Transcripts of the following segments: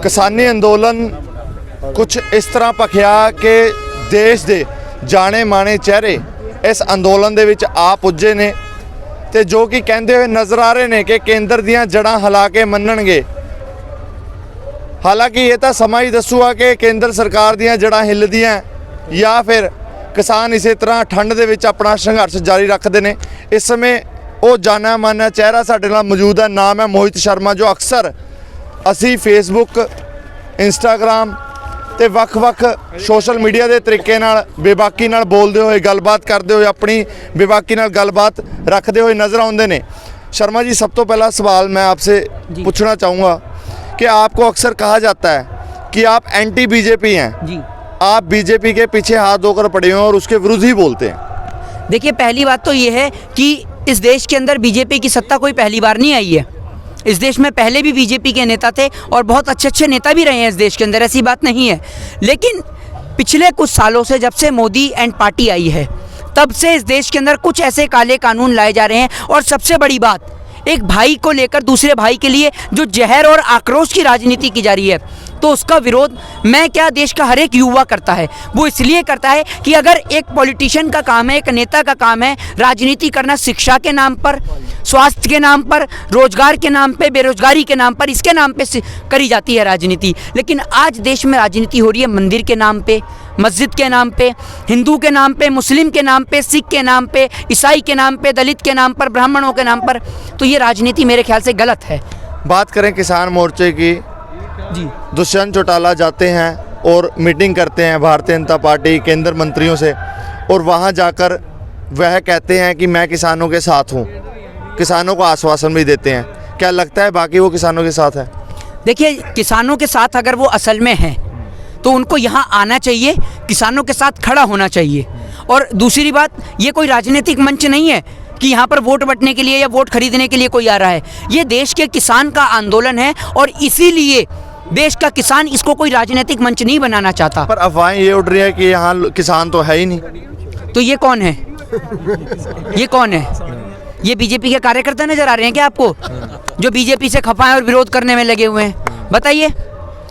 किसानी अंदोलन कुछ इस तरह भखिया कि देश के जाने माने चेहरे इस अंदोलन दे विच आ पुजे ने ते जो कि कहते हुए नज़र आ रहे हैं कि केंद्र दियां जड़ां हिला के मन्नणगे। हालांकि ये तो समा ही दसूगा कि केंद्र सरकार दियां जड़ां हिलदियां या फिर किसान इस तरह ठंड दे विच अपना संघर्ष जारी रखते हैं। इस समय वो जाना माना चेहरा साडे नाल मौजूद है, नाम है मोहित शर्मा, जो अक्सर असी फेसबुक इंस्टाग्राम ते वख-वख सोशल मीडिया के तरीके नाल बेबाकी नाल बोलते हुए गलबात करते हुए अपनी बेबाकी नाल गलबात रखते हुए नज़र आउंदे ने। शर्मा जी, सब तो पहला सवाल मैं आपसे पूछना चाहूँगा कि आपको अक्सर कहा जाता है कि आप एंटी बीजेपी हैं जी। आप बीजेपी के पीछे हाथ धोकर पड़े हैं और उसके विरुद्ध ही बोलते हैं। देखिए, पहली बात तो ये है कि इस देश के अंदर बीजेपी की सत्ता कोई पहली बार नहीं आई है। इस देश में पहले भी बीजेपी के नेता थे और बहुत अच्छे अच्छे नेता भी रहे हैं इस देश के अंदर, ऐसी बात नहीं है। लेकिन पिछले कुछ सालों से जब से मोदी एंड पार्टी आई है तब से इस देश के अंदर कुछ ऐसे काले कानून लाए जा रहे हैं। और सबसे बड़ी बात, एक भाई को लेकर दूसरे भाई के लिए जो जहर और आक्रोश की राजनीति की जा रही है, तो उसका विरोध मैं क्या देश का हर एक युवा करता है। वो इसलिए करता है कि अगर एक पॉलिटिशियन का काम है, एक नेता का काम है राजनीति करना, शिक्षा के नाम पर, स्वास्थ्य के नाम पर, रोजगार के नाम पे, बेरोजगारी के नाम पर, इसके नाम पे करी जाती है राजनीति। लेकिन आज देश में राजनीति हो रही है मंदिर के नाम पे, मस्जिद के नाम पे, हिंदू के नाम पे, मुस्लिम के नाम पे, सिख के नाम पे, ईसाई के नाम पे, दलित के नाम पर, ब्राह्मणों के नाम पर। तो ये राजनीति मेरे ख्याल से गलत है। बात करें किसान मोर्चे की जी, दुष्यंत चौटाला जाते हैं और मीटिंग करते हैं भारतीय जनता पार्टी केंद्र मंत्रियों से, और वहां जाकर वह कहते हैं कि मैं किसानों के साथ हूं, किसानों को आश्वासन भी देते हैं। क्या लगता है बाकी वो किसानों के साथ है? देखिए, किसानों के साथ अगर वो असल में हैं तो उनको यहाँ आना चाहिए, किसानों के साथ खड़ा होना चाहिए। और दूसरी बात, ये कोई राजनीतिक मंच नहीं है कि यहाँ पर वोट बटने के लिए या वोट खरीदने के लिए कोई आ रहा है। ये देश के किसान का आंदोलन है और इसीलिए देश का किसान इसको कोई राजनीतिक मंच नहीं बनाना चाहता। पर अफवाहें ये उड़ रही है कि यहाँ किसान तो है ही नहीं। तो ये कौन है? ये कौन है? ये बीजेपी के कार्यकर्ता नजर आ रहे हैं क्या आपको, जो बीजेपी से खफा है और विरोध करने में लगे हुए हैं? बताइए।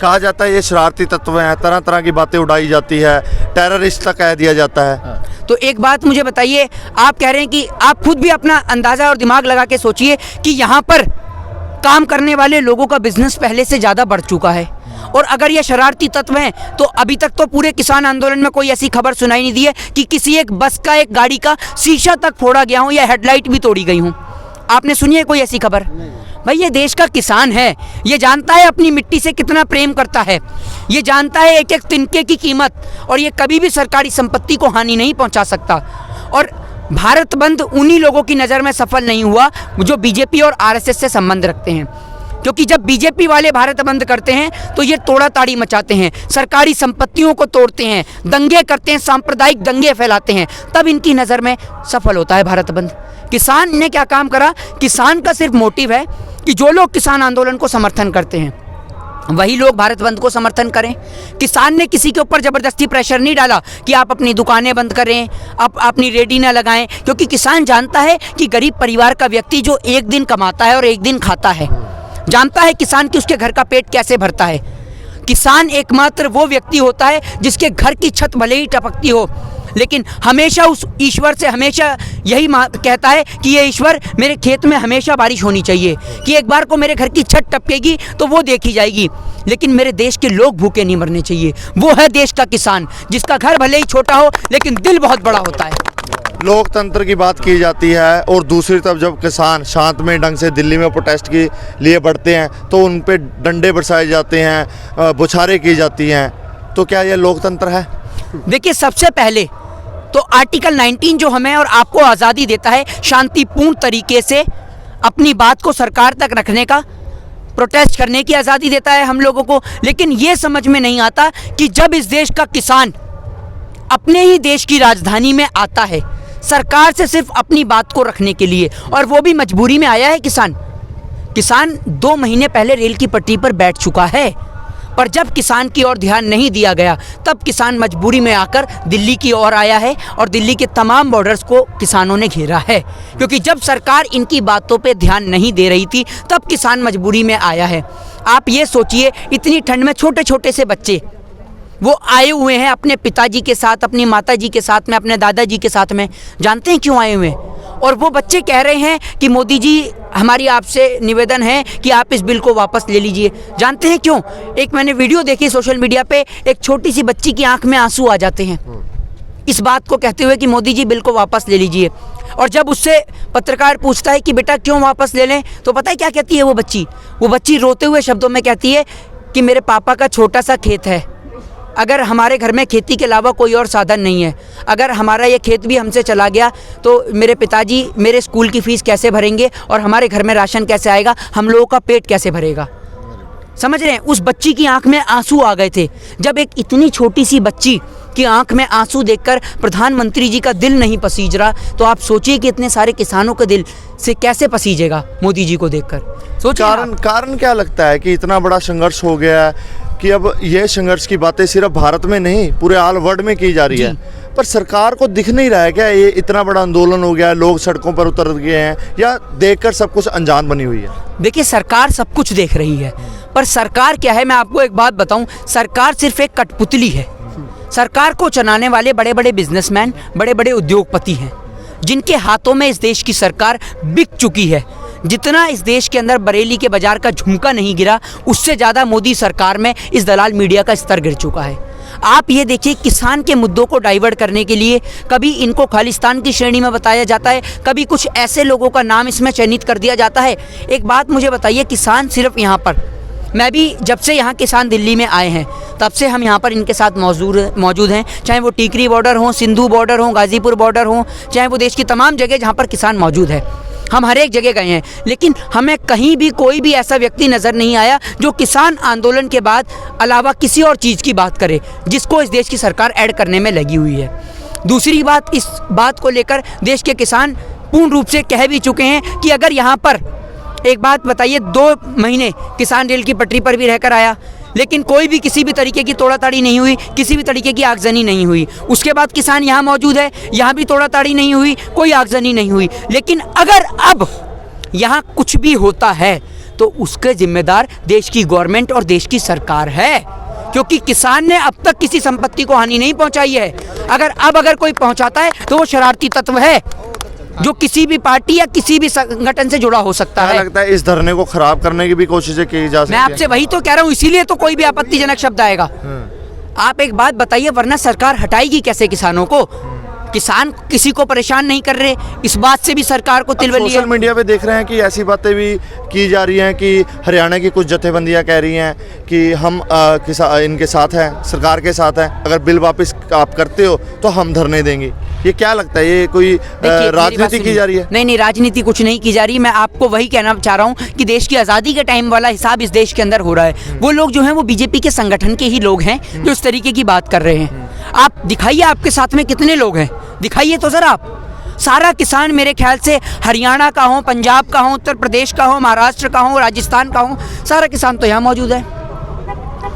कहा जाता है ये शरारती तत्व हैं, तरह तरह की बातें उड़ाई जाती है, टेररिस्ट तक कह दिया जाता है। तो एक बात मुझे बताइए, आप कह रहे हैं कि आप खुद भी अपना अंदाज़ा और दिमाग लगा के सोचिए कि यहाँ पर काम करने वाले लोगों का बिजनेस पहले से ज़्यादा बढ़ चुका है, और अगर ये शरारती तत्व हैं तो अभी तक तो पूरे किसान आंदोलन में कोई ऐसी खबर सुनाई नहीं दी है कि किसी एक बस का, एक गाड़ी का शीशा तक फोड़ा गया हो या हेडलाइट भी तोड़ी गई हूँ। आपने सुनी है कोई ऐसी खबर? भाई, ये देश का किसान है, ये जानता है अपनी मिट्टी से कितना प्रेम करता है, ये जानता है एक एक तिनके की कीमत, और ये कभी भी सरकारी संपत्ति को हानि नहीं पहुंचा सकता। और भारत बंद उन्हीं लोगों की नज़र में सफल नहीं हुआ जो बीजेपी और आरएसएस से संबंध रखते हैं, क्योंकि जब बीजेपी वाले भारत बंद करते हैं तो ये तोड़ा ताड़ी मचाते हैं, सरकारी संपत्तियों को तोड़ते हैं, दंगे करते हैं, सांप्रदायिक दंगे फैलाते हैं, तब इनकी नज़र में सफल होता है भारत बंद। किसान ने क्या काम करा? किसान का सिर्फ मोटिव है कि जो लोग किसान आंदोलन को समर्थन करते हैं वही लोग भारत बंद को समर्थन करें। किसान ने किसी के ऊपर ज़बरदस्ती प्रेशर नहीं डाला कि आप अपनी दुकानें बंद करें, आप अपनी रेडी ना लगाएं, क्योंकि किसान जानता है कि गरीब परिवार का व्यक्ति जो एक दिन कमाता है और एक दिन खाता है, जानता है किसान कि उसके घर का पेट कैसे भरता है। किसान एकमात्र वो व्यक्ति होता है जिसके घर की छत भले ही टपकती हो, लेकिन हमेशा उस ईश्वर से हमेशा यही कहता है कि ये ईश्वर, मेरे खेत में हमेशा बारिश होनी चाहिए, कि एक बार को मेरे घर की छत टपकेगी तो वो देखी जाएगी, लेकिन मेरे देश के लोग भूखे नहीं मरने चाहिए। वो है देश का किसान, जिसका घर भले ही छोटा हो लेकिन दिल बहुत बड़ा होता है। लोकतंत्र की बात की जाती है और दूसरी तरफ जब किसान शांतमय ढंग से दिल्ली में प्रोटेस्ट के लिए बढ़ते हैं तो उन पे डंडे बरसाए जाते हैं, बुछारें की जाती हैं। तो क्या ये लोकतंत्र है? देखिए, सबसे पहले तो आर्टिकल 19 जो हमें और आपको आज़ादी देता है शांतिपूर्ण तरीके से अपनी बात को सरकार तक रखने का, प्रोटेस्ट करने की आज़ादी देता है हम लोगों को। लेकिन ये समझ में नहीं आता कि जब इस देश का किसान अपने ही देश की राजधानी में आता है सरकार से सिर्फ अपनी बात को रखने के लिए, और वो भी मजबूरी में आया है किसान 2 महीने पहले रेल की पटरी पर बैठ चुका है, पर जब किसान की ओर ध्यान नहीं दिया गया तब किसान मजबूरी में आकर दिल्ली की ओर आया है और दिल्ली के तमाम बॉर्डर्स को किसानों ने घेरा है, क्योंकि जब सरकार इनकी बातों पे ध्यान नहीं दे रही थी तब किसान मजबूरी में आया है। आप ये सोचिए, इतनी ठंड में छोटे छोटे से बच्चे वो आए हुए हैं अपने पिताजी के साथ, अपनी माताजी के साथ में, अपने दादाजी के साथ में। जानते हैं क्यों आए हुए हैं? और वो बच्चे कह रहे हैं कि मोदी जी हमारी आपसे निवेदन है कि आप इस बिल को वापस ले लीजिए। जानते हैं क्यों? एक मैंने वीडियो देखी सोशल मीडिया पे, एक छोटी सी बच्ची की आंख में आंसू आ जाते हैं इस बात को कहते हुए कि मोदी जी बिल को वापस ले लीजिए। और जब उससे पत्रकार पूछता है कि बेटा क्यों वापस ले लें, तो पता है क्या कहती है वो बच्ची रोते हुए शब्दों में कहती है कि मेरे पापा का छोटा सा खेत है, अगर हमारे घर में खेती के अलावा कोई और साधन नहीं है, अगर हमारा ये खेत भी हमसे चला गया तो मेरे पिताजी मेरे स्कूल की फ़ीस कैसे भरेंगे और हमारे घर में राशन कैसे आएगा, हम लोगों का पेट कैसे भरेगा। समझ रहे हैं? उस बच्ची की आंख में आंसू आ गए थे। जब एक इतनी छोटी सी बच्ची की आंख में आंसू देखकर प्रधानमंत्री जी का दिल नहीं पसीज रहा, तो आप सोचिए कि इतने सारे किसानों के दिल से कैसे पसीजेगा मोदी जी को देखकर। सोचिए कारण क्या लगता है कि इतना बड़ा संघर्ष हो गया है कि अब ये संघर्ष की बातें सिर्फ भारत में नहीं पूरे ऑल वर्ल्ड में की जा रही है, पर सरकार को दिख नहीं रहा है क्या ये इतना बड़ा आंदोलन हो गया है, लोग सड़कों पर उतर गए हैं, या देखकर सब कुछ अनजान बनी हुई है? देखिए, सरकार सब कुछ देख रही है, पर सरकार क्या है, मैं आपको एक बात बताऊं, सरकार सिर्फ एक कठपुतली है। सरकार को चलाने वाले बड़े बड़े बिजनेसमैन, बड़े बड़े उद्योगपति हैं, जिनके हाथों में इस देश की सरकार बिक चुकी है। जितना इस देश के अंदर बरेली के बाजार का झुमका नहीं गिरा, उससे ज़्यादा मोदी सरकार में इस दलाल मीडिया का स्तर गिर चुका है। आप ये देखिए, किसान के मुद्दों को डाइवर्ट करने के लिए कभी इनको खालिस्तान की श्रेणी में बताया जाता है, कभी कुछ ऐसे लोगों का नाम इसमें चयनित कर दिया जाता है। एक बात मुझे बताइए, किसान सिर्फ यहाँ पर, मैं भी जब से यहाँ किसान दिल्ली में आए हैं तब से हम यहाँ पर इनके साथ मौजूद हैं, चाहे वो टीकरी बॉर्डर हो, सिंधु बॉर्डर हो, गाज़ीपुर बॉर्डर हो, चाहे वो देश की तमाम जगह जहाँ पर किसान मौजूद है, हम हर एक जगह गए हैं। लेकिन हमें कहीं भी कोई भी ऐसा व्यक्ति नज़र नहीं आया जो किसान आंदोलन के बाद अलावा किसी और चीज़ की बात करे जिसको इस देश की सरकार ऐड करने में लगी हुई है। दूसरी बात, इस बात को लेकर देश के किसान पूर्ण रूप से कह भी चुके हैं कि अगर यहाँ पर, एक बात बताइए, 2 महीने किसान रेल की पटरी पर भी रहकर आया, लेकिन कोई भी किसी भी तरीके की तोड़ाताड़ी नहीं हुई, किसी भी तरीके की आगजनी नहीं हुई। उसके बाद किसान यहाँ मौजूद है, यहाँ भी तोड़ाताड़ी नहीं हुई, कोई आगजनी नहीं हुई। लेकिन अगर अब यहाँ कुछ भी होता है तो उसके जिम्मेदार देश की गवर्नमेंट और देश की सरकार है, क्योंकि किसान ने अब तक किसी संपत्ति को हानि नहीं पहुँचाई है। अगर कोई पहुँचाता है तो वो शरारती तत्व है जो किसी भी पार्टी या किसी भी संगठन से जुड़ा हो सकता है। लगता है इस धरने को खराब करने की भी कोशिशें की जा सकती है। मैं आपसे वही तो कह रहा हूँ, इसीलिए तो कोई भी आपत्तिजनक शब्द आएगा। आप एक बात बताइए, वरना सरकार हटाएगी कैसे किसानों को? किसान किसी को परेशान नहीं कर रहे, इस बात से भी सरकार को तिलवली है। सोशल मीडिया पे देख रहे हैं कि ऐसी बातें भी की जा रही हैं कि हरियाणा की कुछ जथेबंदियां कह रही हैं कि हम इनके साथ हैं, सरकार के साथ हैं, अगर बिल वापस आप करते हो तो हम धरने देंगे। ये क्या लगता है, ये कोई राजनीति की जा रही है? नहीं, राजनीति कुछ नहीं की जा रही। मैं आपको वही कहना चाह रहा हूँ कि देश की आज़ादी के टाइम वाला हिसाब इस देश के अंदर हो रहा है। वो लोग जो हैं वो बीजेपी के संगठन के ही लोग हैं जो इस तरीके की बात कर रहे हैं। आप दिखाइए, आपके साथ में कितने लोग हैं, दिखाइए तो ज़रा आप। सारा किसान मेरे ख्याल से हरियाणा का हो, पंजाब का हो, उत्तर प्रदेश का हो, महाराष्ट्र का हो, राजस्थान का हो, सारा किसान तो यहाँ मौजूद है।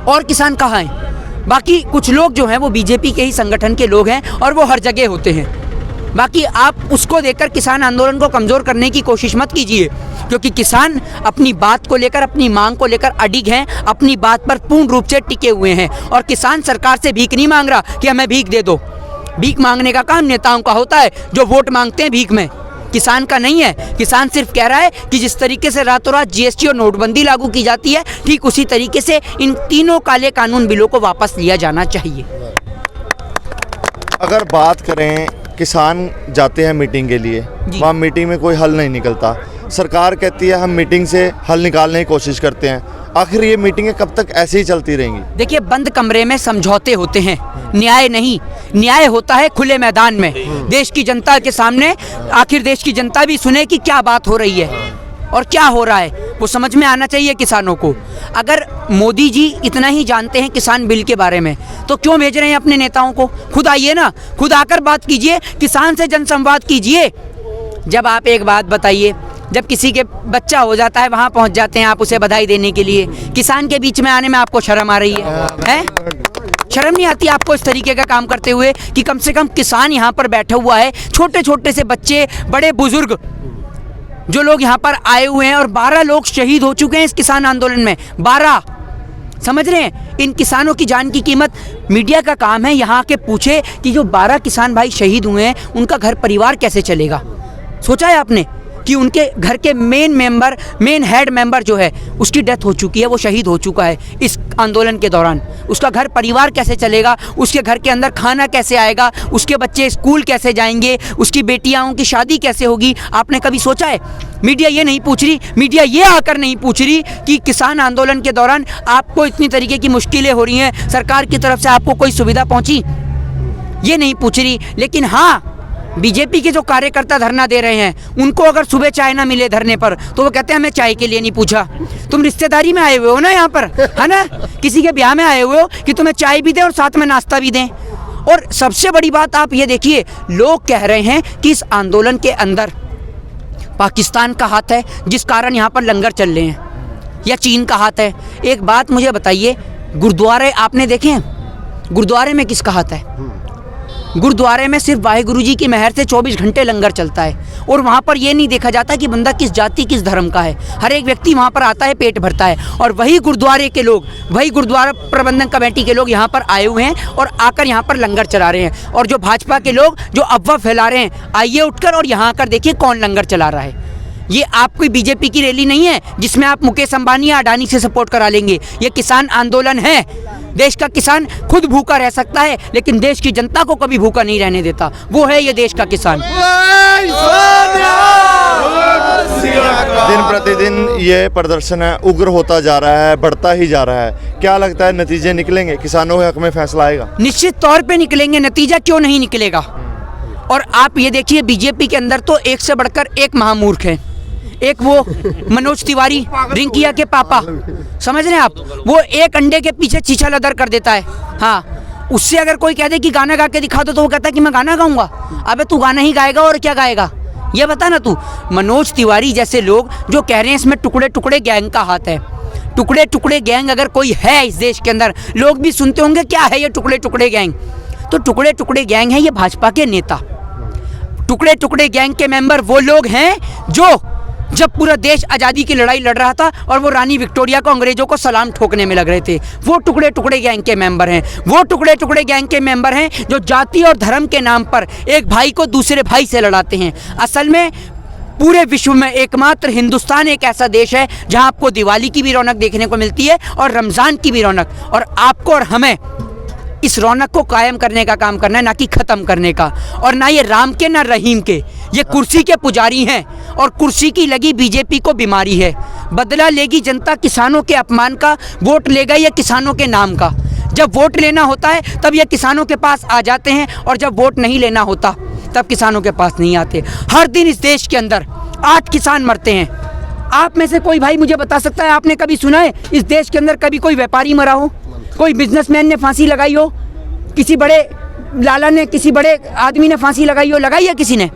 और किसान कहाँ हैं? बाकी कुछ लोग जो हैं वो बीजेपी के ही संगठन के लोग हैं और वो हर जगह होते हैं। बाकी आप उसको देखकर किसान आंदोलन को कमज़ोर करने की कोशिश मत कीजिए, क्योंकि किसान अपनी बात को लेकर, अपनी मांग को लेकर अडिग हैं, अपनी बात पर पूर्ण रूप से टिके हुए हैं। और किसान सरकार से भीख नहीं मांग रहा कि हमें भीख दे दो। भीख मांगने का काम नेताओं का होता है जो वोट मांगते हैं भीख में, किसान का नहीं है। किसान सिर्फ कह रहा है कि जिस तरीके से रातों रात जीएसटी और नोटबंदी लागू की जाती है, ठीक उसी तरीके से इन तीनों काले कानून बिलों को वापस लिया जाना चाहिए। अगर बात करें, किसान जाते हैं मीटिंग के लिए, वहाँ मीटिंग में कोई हल नहीं निकलता, सरकार कहती है हम मीटिंग से हल निकालने की कोशिश करते हैं, आखिर ये मीटिंगें कब तक ऐसे ही चलती रहेंगी? देखिए, बंद कमरे में समझौते होते हैं, न्याय नहीं। न्याय होता है खुले मैदान में, देश की जनता के सामने। आखिर देश की जनता भी सुने कि क्या बात हो रही है और क्या हो रहा है, वो समझ में आना चाहिए किसानों को। अगर मोदी जी इतना ही जानते हैं किसान बिल के बारे में, तो क्यों भेज रहे हैं अपने नेताओं को? खुद आइए ना, खुद आकर बात कीजिए, किसान से जनसंवाद कीजिए। जब आप एक बात बताइए, जब किसी के बच्चा हो जाता है वहाँ पहुँच जाते हैं आप उसे बधाई देने के लिए। किसान के बीच में आने में आपको शर्म आ रही है? शर्म नहीं आती आपको इस तरीके का काम करते हुए कि कम से कम किसान यहाँ पर बैठा हुआ है, छोटे छोटे से बच्चे, बड़े बुजुर्ग जो लोग यहाँ पर आए हुए हैं, और 12 लोग शहीद हो चुके हैं इस किसान आंदोलन में। 12, समझ रहे हैं? इन किसानों की जान की कीमत मीडिया का काम है यहाँ के पूछे कि जो 12 किसान भाई शहीद हुए हैं उनका घर परिवार कैसे चलेगा। सोचा है आपने कि उनके घर के मेन हेड मेंबर जो है उसकी डेथ हो चुकी है, वो शहीद हो चुका है इस आंदोलन के दौरान। उसका घर परिवार कैसे चलेगा, उसके घर के अंदर खाना कैसे आएगा, उसके बच्चे स्कूल कैसे जाएंगे, उसकी बेटियां की शादी कैसे होगी, आपने कभी सोचा है? मीडिया ये नहीं पूछ रही, मीडिया ये आकर नहीं पूछ रही कि किसान आंदोलन के दौरान आपको इतनी तरीके की मुश्किलें हो रही हैं, सरकार की तरफ से आपको कोई सुविधा पहुँची, ये नहीं पूछ रही। लेकिन हाँ, बीजेपी के जो कार्यकर्ता धरना दे रहे हैं उनको अगर सुबह चाय ना मिले धरने पर तो वो कहते हैं हमें चाय के लिए नहीं पूछा। तुम रिश्तेदारी में आए हुए हो ना यहाँ पर, है ना, किसी के ब्याह में आए हुए हो कि तुम्हें चाय भी दें और साथ में नाश्ता भी दें। और सबसे बड़ी बात आप ये देखिए, लोग कह रहे हैं कि इस आंदोलन के अंदर पाकिस्तान का हाथ है जिस कारण यहाँ पर लंगर चल रहे हैं, या चीन का हाथ है। एक बात मुझे बताइए, गुरुद्वारे आपने देखे हैं? गुरुद्वारे में किसका हाथ है? गुरुद्वारे में सिर्फ वाहिगुरु जी की मेहर से 24 घंटे लंगर चलता है, और वहाँ पर ये नहीं देखा जाता कि बंदा किस जाति किस धर्म का है। हर एक व्यक्ति वहाँ पर आता है, पेट भरता है। और वही गुरुद्वारे के लोग, वही गुरुद्वारा प्रबंधन कमेटी के लोग यहाँ पर आए हुए हैं और आकर यहाँ पर लंगर चला रहे हैं। और जो भाजपा के लोग जो अफवाह फैला रहे हैं, आइए उठकर और यहाँ आकर देखिए कौन लंगर चला रहा है। ये आपकी बीजेपी की रैली नहीं है जिसमें आप मुकेश अंबानी या अडानी से सपोर्ट करा लेंगे। ये किसान आंदोलन है। देश का किसान खुद भूखा रह सकता है लेकिन देश की जनता को कभी भूखा नहीं रहने देता, वो है ये देश का किसान। दिन प्रतिदिन ये प्रदर्शन है उग्र होता जा रहा है, बढ़ता ही जा रहा है। क्या लगता है नतीजे निकलेंगे? किसानों के हक में फैसला आएगा? निश्चित तौर पे निकलेंगे। नतीजा क्यों नहीं निकलेगा? और आप ये देखिए, बीजेपी के अंदर तो एक से बढ़कर एक महामूर्ख है। एक वो मनोज तिवारी, रिंकिया के पापा, समझ रहे हैं आप, वो एक अंडे के पीछे चीचा लदर कर देता है। हाँ, उससे अगर कोई कह दे कि गाना गा के दिखा दो तो वो कहता है कि मैं गाना गाऊंगा। अबे तू गाना ही गाएगा और क्या गाएगा, ये बता ना तू। मनोज तिवारी जैसे लोग जो कह रहे हैं इसमें टुकड़े टुकड़े गैंग का हाथ है। टुकड़े टुकड़े गैंग अगर कोई है इस देश के अंदर, लोग भी सुनते होंगे क्या है ये टुकड़े टुकड़े गैंग। तो टुकड़े टुकड़े गैंग है ये भाजपा के नेता। टुकड़े टुकड़े गैंग के मेंबर वो लोग हैं जो जब पूरा देश आज़ादी की लड़ाई लड़ रहा था और वो रानी विक्टोरिया को अंग्रेजों को सलाम ठोकने में लग रहे थे, वो टुकड़े टुकड़े गैंग के मेंबर हैं। वो टुकड़े टुकड़े गैंग के मेंबर हैं जो जाति और धर्म के नाम पर एक भाई को दूसरे भाई से लड़ाते हैं। असल में पूरे विश्व में एकमात्र हिंदुस्तान एक ऐसा देश है जहां आपको दिवाली की भी रौनक देखने को मिलती है और रमज़ान की भी रौनक, और आपको और हमें इस रौनक को कायम करने का काम करना है, ना कि ख़त्म करने का। और ना ये राम के ना रहीम के, ये कुर्सी के पुजारी हैं और कुर्सी की लगी बीजेपी को बीमारी है। बदला लेगी जनता किसानों के अपमान का, वोट लेगा ये किसानों के नाम का। जब वोट लेना होता है तब ये किसानों के पास आ जाते हैं और जब वोट नहीं लेना होता तब किसानों के पास नहीं आते। हर दिन इस देश के अंदर 8 किसान मरते हैं। आप में से कोई भाई मुझे बता सकता है, आपने कभी सुना है इस देश के अंदर कभी कोई व्यापारी मरा हो, कोई बिजनेसमैन ने फांसी लगाई हो, किसी बड़े लाला ने, किसी बड़े आदमी ने फांसी लगाई हो? लगाई है किसी ने?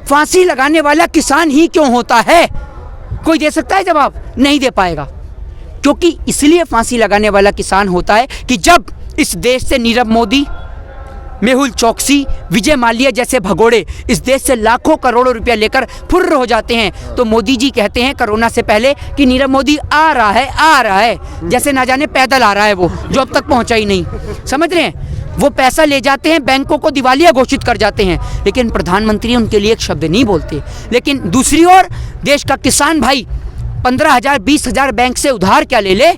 फांसी लगाने वाला किसान ही क्यों होता है? कोई दे सकता है जवाब? नहीं दे पाएगा। क्योंकि इसलिए फांसी लगाने वाला किसान होता है कि जब इस देश से नीरव मोदी, मेहुल चौकसी, विजय माल्या जैसे भगोड़े इस देश से लाखों करोड़ों रुपया लेकर फुर्र हो जाते हैं तो मोदी जी कहते हैं कोरोना से पहले कि नीरव मोदी आ रहा है, जैसे ना जाने पैदल आ रहा है वो, जो अब तक पहुंचा ही नहीं। समझ रहे हैं? वो पैसा ले जाते हैं, बैंकों को दिवालिया घोषित कर जाते हैं, लेकिन प्रधानमंत्री उनके लिए एक शब्द नहीं बोलते। लेकिन दूसरी ओर देश का किसान भाई 15,000 20,000 बैंक से उधार क्या ले ले,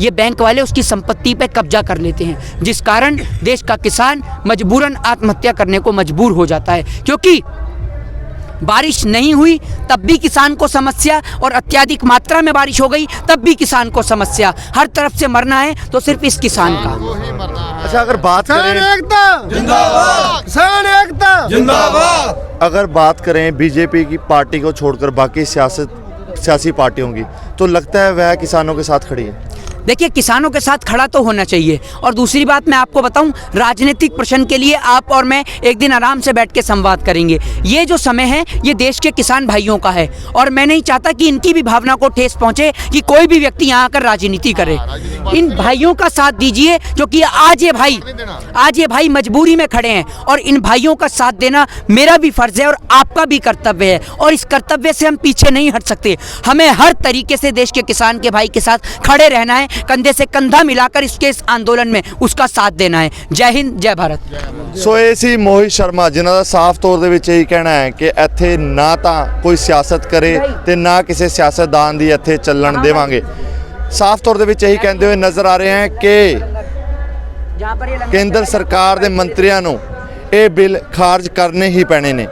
ये बैंक वाले उसकी संपत्ति पे कब्जा कर लेते हैं, जिस कारण देश का किसान मजबूरन आत्महत्या करने को मजबूर हो जाता है। क्योंकि बारिश नहीं हुई तब भी किसान को समस्या, और अत्यधिक मात्रा में बारिश हो गई तब भी किसान को समस्या। हर तरफ से मरना है तो सिर्फ इस किसान का। अच्छा, अगर बात करें अगर बात करें बीजेपी की पार्टी को छोड़कर बाकी सियासी पार्टियों की, तो लगता है वह किसानों के साथ खड़ी है। देखिए किसानों के साथ खड़ा तो होना चाहिए। और दूसरी बात मैं आपको बताऊं, राजनीतिक प्रश्न के लिए आप और मैं एक दिन आराम से बैठ के संवाद करेंगे। ये जो समय है ये देश के किसान भाइयों का है और मैं नहीं चाहता कि इनकी भी भावना को ठेस पहुंचे कि कोई भी व्यक्ति यहाँ आकर राजनीति करे। इन भाइयों का साथ दीजिए जो कि आज ये भाई मजबूरी में खड़े हैं और इन भाइयों का साथ देना मेरा भी फर्ज है और आपका भी कर्तव्य है और इस कर्तव्य से हम पीछे नहीं हट सकते। हमें हर तरीके से देश के किसान के भाई के साथ खड़े रहना है, कंधे से कंधा मिलाकर इसके इस आंदोलन में उसका साथ देना है। जय हिंद, जय भारत। ਸੋ ਇਹ ਸੀ ਮੋਹਿਤ ਸ਼ਰਮਾ ਜਿਨ੍ਹਾਂ ਦਾ ਸਾਫ਼ ਤੌਰ ਦੇ ਵਿੱਚ ਇਹੀ ਕਹਿਣਾ ਹੈ ਕਿ ਇੱਥੇ ਨਾ ਤਾਂ ਕੋਈ ਸਿਆਸਤ ਕਰੇ ਤੇ ਨਾ ਕਿਸੇ ਸਿਆਸਤਦਾਨ ਦੀ ਇੱਥੇ ਚੱਲਣ ਦੇਵਾਂਗੇ। ਸਾਫ਼ ਤੌਰ ਦੇ ਵਿੱਚ ਇਹੀ ਕਹਿੰਦੇ ਹੋਏ ਨਜ਼ਰ ਆ ਰਹੇ ਹਨ ਕਿ ਕੇਂਦਰ ਸਰਕਾਰ ਦੇ ਮੰਤਰੀਆਂ ਨੂੰ ਇਹ ਬਿੱਲ ਖਾਰਜ ਕਰਨੇ ਹੀ ਪੈਣੇ ਨੇ।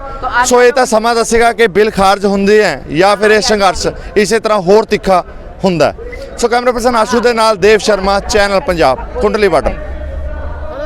ਸੋ ਇਹ ਤਾਂ ਸਮਾਂ ਦੱਸੇਗਾ ਕਿ ਬਿੱਲ ਖਾਰਜ ਹੁੰਦੇ ਹੈ ਜਾਂ ਫਿਰ ਇਹ ਸੰਘਰਸ਼ ਇਸੇ ਤਰ੍ਹਾਂ ਹੋਰ ਤਿੱਖਾ ਹੁੰਦਾ। ਸੋ ਕੈਮਰਾ ਪਰਸਨ ਆਸ਼ੂ ਦੇ ਨਾਲ ਦੇਵ ਸ਼ਰਮਾ, ਚੈਨਲ ਪੰਜਾਬ, ਕੁੰਡਲੀ ਬਾਟਮ।